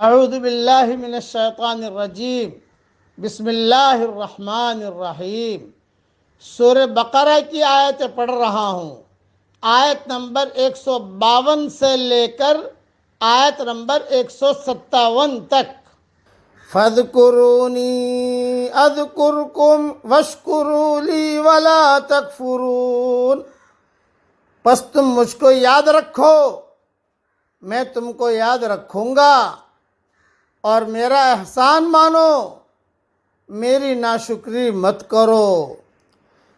اعوذ باللہ من الشیطان الرجیم بسم اللہ الرحمن الرحیم سورہ بقرہ کی آیتیں پڑھ رہا ہوں۔ آیت نمبر 152 سے لے کر آیت نمبر 157 تک۔ فَاذْكُرُونِي أَذْكُرْكُمْ وَاشْكُرُوا لِي وَلَا تَكْفُرُونَ۔ پس تم مجھ کو یاد رکھو، میں تم کو یاد رکھوں گا، اور میرا احسان مانو، میری ناشکری مت کرو۔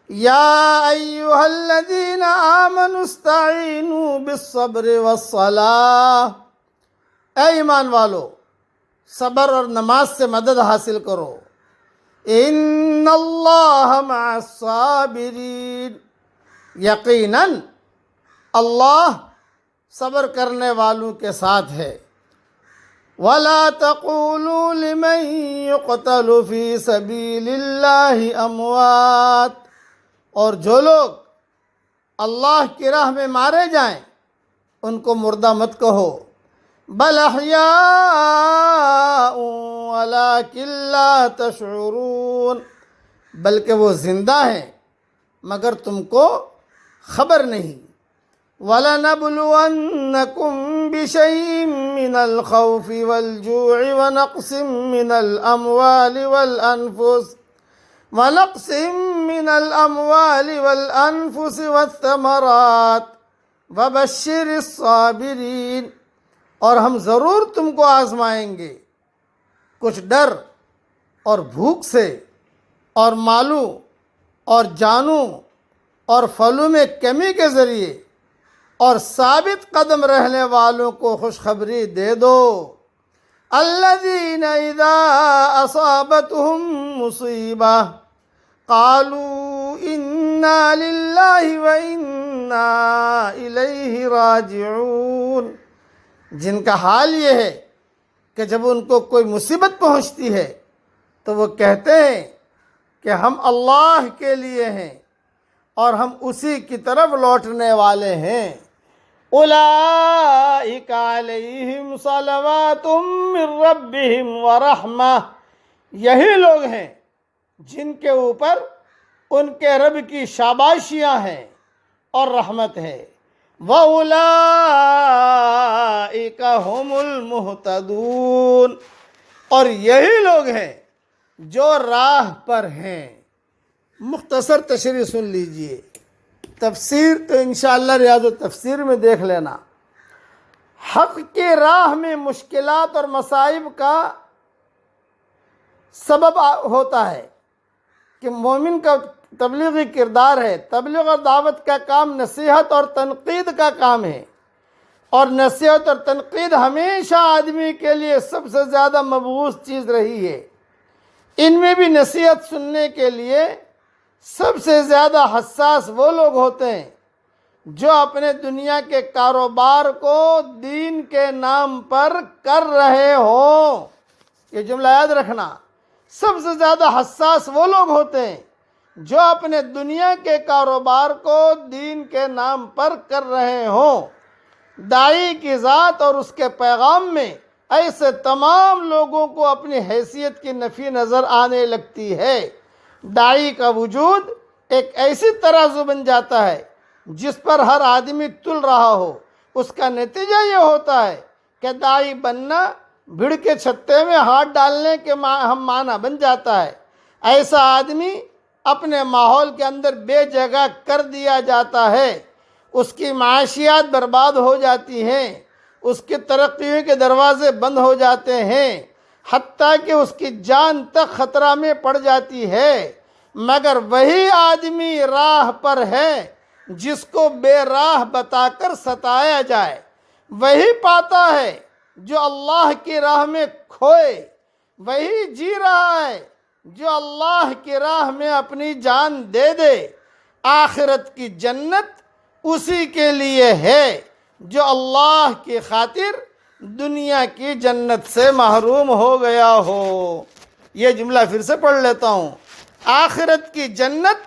یا ایہا الذین آمنوا استعینوا بالصبر والصلاۃ، اے ایمان والو صبر اور نماز سے مدد حاصل کرو۔ ان اللہ مع الصابرین، یقیناً اللہ صبر کرنے والوں کے ساتھ ہے۔ وَلَا تَقُولُوا لِمَن يُقْتَلُ فِي سَبِيلِ اللَّهِ أَمْوَاتٌ، اور جو لوگ اللہ کی راہ میں مارے جائیں ان کو مردہ مت کہو۔ بَلْ أَحْيَاءٌ وَلَٰكِن لَّا تَشْعُرُونَ، بلکہ وہ زندہ ہیں مگر تم کو خبر نہیں۔ وَلَنَبْلُوَنَّكُمْ بِشَيْءٍ مِّنَ الْخَوْفِ وَالْجُوعِ وَنَقْصٍ مِّنَ الْأَمْوَالِ وَالْأَنفُسِ وَالثَّمَرَاتِ وَبَشِّرِ الصَّابِرِينَ، اور ہم ضرور تم کو آزمائیں گے، کچھ ڈر اور بھوک سے، اور مالوں اور جانوں اور پھلوں میں کمی کے ذریعے، اور ثابت قدم رہنے والوں کو خوشخبری دے دو۔ الذین اذا اصابتهم مصیبہ قالوا انا للہ وانا الیہ راجعون، جن کا حال یہ ہے کہ جب ان کو کوئی مصیبت پہنچتی ہے تو وہ کہتے ہیں کہ ہم اللہ کے لیے ہیں اور ہم اسی کی طرف لوٹنے والے ہیں۔ اولئک علیہم صلوات من ربہم ورحمہ، یہی لوگ ہیں جن کے اوپر ان کے رب کی شاباشیاں ہیں اور رحمت ہے۔ وَأُولَئِكَ هُمُ الْمُهْتَدُونَ، اور یہی لوگ ہیں جو راہ پر ہیں۔ مختصر تشریح سن لیجئے، تفسیر تو انشاءاللہ ریاض التفسیر میں دیکھ لینا۔ حق کی راہ میں مشکلات اور مصائب کا سبب ہوتا ہے کہ مومن کا تبلیغی کردار ہے۔ تبلیغ اور دعوت کا کام نصیحت اور تنقید کا کام ہے، اور نصیحت اور تنقید ہمیشہ آدمی کے لیے سب سے زیادہ مبغوض چیز رہی ہے۔ ان میں بھی نصیحت سننے کے لیے سب سے زیادہ حساس وہ لوگ ہوتے ہیں جو اپنے دنیا کے کاروبار کو دین کے نام پر کر رہے ہوں۔ یہ جملہ یاد رکھنا، سب سے زیادہ حساس وہ لوگ ہوتے ہیں جو اپنے دنیا کے کاروبار کو دین کے نام پر کر رہے ہوں۔ داعی کی ذات اور اس کے پیغام میں ایسے تمام لوگوں کو اپنی حیثیت کی نفی نظر آنے لگتی ہے۔ داعی کا وجود ایک ایسی ترازو بن جاتا ہے جس پر ہر آدمی تل رہا ہو۔ اس کا نتیجہ یہ ہوتا ہے کہ داعی بننا بھیڑ کے چھتے میں ہاتھ ڈالنے کے ہم معنی بن جاتا ہے۔ ایسا آدمی اپنے ماحول کے اندر بے جگہ کر دیا جاتا ہے، اس کی معاشیات برباد ہو جاتی ہیں، اس کی ترقیوں کے دروازے بند ہو جاتے ہیں، حتیٰ کہ اس کی جان تک خطرہ میں پڑ جاتی ہے۔ مگر وہی آدمی راہ پر ہے جس کو بے راہ بتا کر ستایا جائے، وہی پاتا ہے جو اللہ کی راہ میں کھوئے، وہی جی رہا ہے جو اللہ کی راہ میں اپنی جان دے دے۔ آخرت کی جنت اسی کے لیے ہے جو اللہ کی خاطر دنیا کی جنت سے محروم ہو گیا ہو۔ یہ جملہ پھر سے پڑھ لیتا ہوں، آخرت کی جنت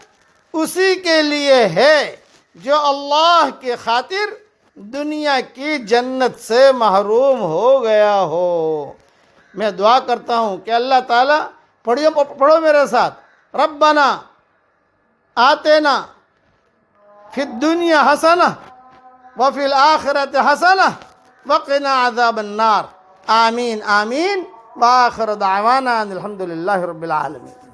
اسی کے لیے ہے جو اللہ کی خاطر دنیا کی جنت سے محروم ہو گیا ہو۔ میں دعا کرتا ہوں کہ اللہ تعالیٰ پڑھو میرے ساتھ، ربنا آتینا فی الدنیا حسنہ وفی الآخرۃ حسنہ وقنا عذاب النار، آمین آمین، وآخر دعوانا ان الحمد للہ رب العالمین۔